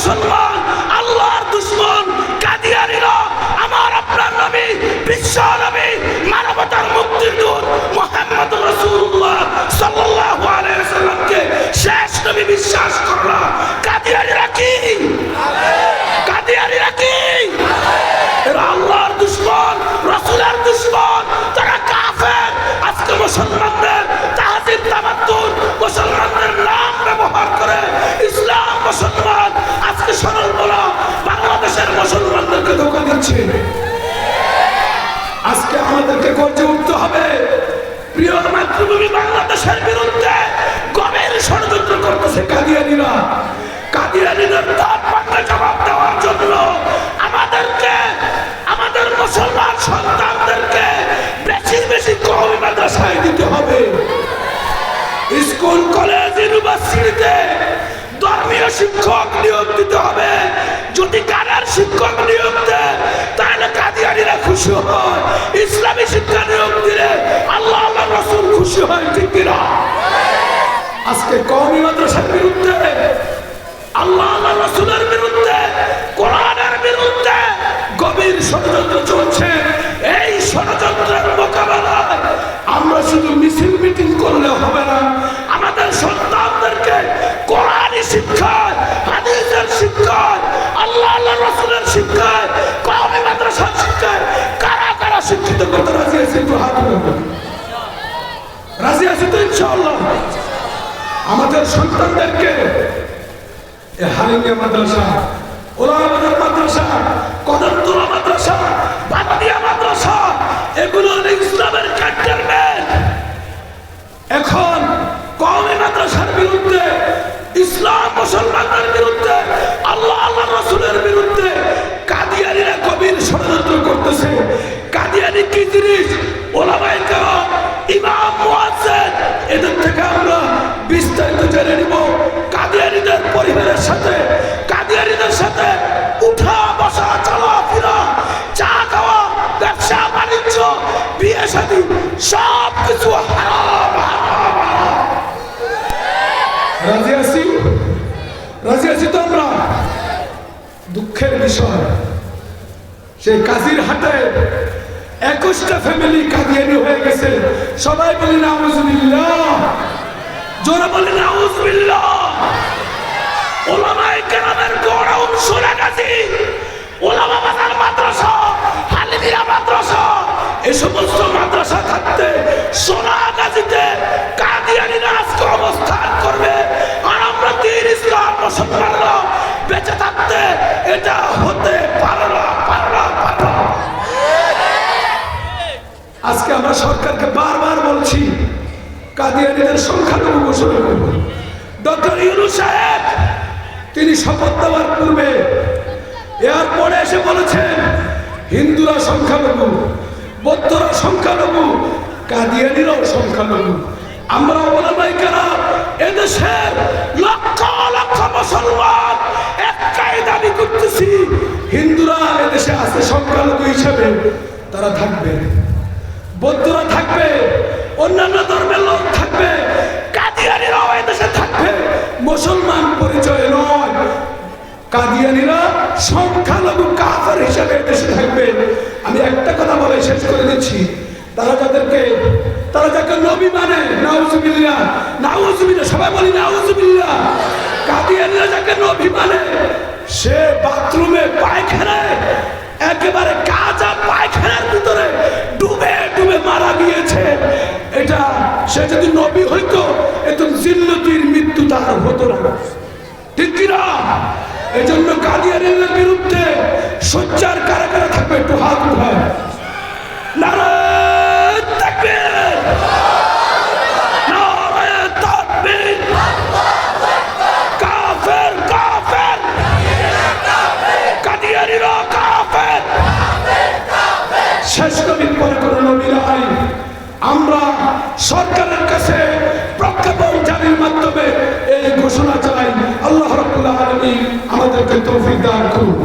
মুসলমান, আল্লাহর দুশমন কাদিয়ানীরা আমার আপনার নবী, বিশ্ব নবী, মানবতার মুক্তির দূত মুহাম্মদ রাসূলুল্লাহ সাল্লাল্লাহু আলাইহি ওয়াসাল্লামকে শেষ নবী বিশ্বাস করলা। কাদিয়ানীরা কি? কাদিয়ানীরা কি? এরা আল্লাহর দুশমন, রাসূলের দুশমন, তারা কাফের। আজকে মুসলমানদের তাহজিব তামাদ্দুন, মুসলমানদের নাম ব্যবহার করে ইসলাম মুসলমান আজকে সরল বলা বাংলাদেশের মুসলমানদেরকে ধোঁকা দিচ্ছে। আজকে আমাদেরকে গর্জে উঠতে হবে। প্রিয় মাতৃভূমি বাংলাদেশের বিরুদ্ধে গভীর ষড়যন্ত্র করতেছে কাদিয়ানীরা। কাদিয়ানীদের দাঁত ভাঙা জবাব দেওয়ার জন্য আমাদেরকে, আমাদের মুসলমান সন্তানদেরকে বেশি বেশি কওমি মাদ্রাসায় দিতে হবে। স্কুল, কলেজ, ইউনিভার্সিটিতে ধর্মীয় শিক্ষক নিয়োগ দিতে হবে। যদি গানের শিক্ষক নিয়োগ দেয় তাহলে কাদিয়ানীরা খুশি হয়। ইসলামী শিক্ষা নিয়োগ দিলে আল্লাহ আল্লাহ রাসূল খুশি হয়, ঠিক কিনা? আজকে কওমি মাদ্রাসার বিরুদ্ধে, আল্লাহ আল্লাহ রাসূলের বিরুদ্ধে, কোরআনের বিরুদ্ধে গভীর ষড়যন্ত্র চলছে। এই ষড়যন্ত্রের মোকাবেলায় আমরা শুধু মিছিল মিটিং করলে হবে না, আমাদের সন্তানদেরকে কোরআনী শিক্ষায়, হাদিসের শিক্ষায়, আল্লাহ আল্লাহ রাসূলের শিক্ষায়, কওমি মাদ্রাসার শিক্ষায় কারা কারা শিক্ষিত করতে রাজি আছে? একটু হাত তুলুন। রাজি আছে তো ইনশাআল্লাহ? আমাদের সন্তানদেরকে হারিঙ্গা মাদ্রাসা, ওলামাদের মাদ্রাসা, কদমতলা মাদ্রাসা, বাদিয়া মাদ্রাসা, এগুলো ইসলামের ক্যান্টনমেন্ট। এখন কওমি মাদ্রাসার বিরুদ্ধে, ইসলাম মুসলমানদের বিরুদ্ধে, আল্লাহ আল্লাহ রাসূলের বিরুদ্ধে কাদিয়ানীরা গভীর ষড়যন্ত্র করতেছে। কাদিয়ানী কি জিনিস? ওলামায়ে কেরাম, ইমাম, মুয়াজ্জিন, এদের থেকে আমরা বিস্তারিত জেনে নিব। কাদিয়ানীদের পরিবারের সাথে, কাদিয়ানীদের সাথে উঠা বসা, চলাফেরা, চা খাওয়া, ব্যবসা বাণিজ্য, বিয়ে শাদী সব কিছু হারাম হারাম হারাম। রাজি আছি? রাজি আছি তো আমরা? দুঃখের বিষয়, সেই কাজীর হাটে 21টা ফ্যামিলি কাদিয়ানী হয়ে গেছে। সবাই বলি নাউজুবিল্লাহ, জোরে বলি নাউজুবিল্লাহ। ওলামায়ে কেরামের গড় সোনাগাজী, ওলামা বাজার মাদ্রাসা, হালিমিয়া মাদ্রাসা, এই সমস্ত মাদ্রাসা থাকতে সোনাগাজীতে কাদিয়ানীরা আজকে অবস্থান করবে। আর আমরা দ্বীন ইসলাম মুসলমানরা বেঁচে থাকতে এটা হতে পারে না, পারে না, পারে না। আজকে আমরা সরকারকে বারবার বলছি কাদিয়ানীদের সংখ্যালঘু ঘোষণা করব। ডক্টর ইউনূস সাহেব তিনি শপথ দেওয়ার পূর্বে এয়ারপোর্টে এসে বলেছেন হিন্দুরা সংখ্যালঘু, বৌদ্ধরা সংখ্যালঘু, কাদিয়ানীরাও সংখ্যালঘু। আমরা ওলামায়ে কেরাম এদেশের লক্ষ লক্ষ মুসলমান একটাই দাবি করতেছি, হিন্দুরা এদেশে আছে সংখ্যালঘু হিসেবে, তারা থাকবে, বৌদ্ধরা থাকবে, অন্যান্য ধর্মের লোক থাকবে, কাদিয়ানীরাও এদেশে থাকবে। মুসলমান পরিচয় নয়, কাদিয়ানীরা সংখ্যালঘু কাফের হিসেবে এদেশে থাকবে। আমি একটা কথা বলে শেষ করে দিচ্ছি, তারা যাকে নবী মানে, নাউজুবিল্লাহ, নাউজুবিল্লাহ, সবাই বলি নাউজুবিল্লাহ। কাদিয়ানীরা যাকে নবী মানে সে বাথরুমে পায়খানায়, একেবারে কাঁচা পায়খানার ভিতরে ডুবে ডুবে মারা গিয়েছে। এটা সে যদি নবী হইতো এত জিল্লতির মৃত্যু তার হতো না, ঠিক কিনা? এই জন্য কাদিয়ানীদের বিরুদ্ধে সোচ্চার কারা কারা থাকবে একটু হাত উঠায়। নারায়ে তাকবীর, নারায়ে তাকবীর, কাফের কাফের, কাদিয়ানীরা কাফের। শেষ নবীর পরে কোনো নবী নাই। আমরা সরকারের কাছে প্রজ্ঞাপন জারির মাধ্যমে এই ঘোষণা চাই, আল্লাহ রাব্বুল আলামিন আমাদেরকে তৌফিক দান করুন।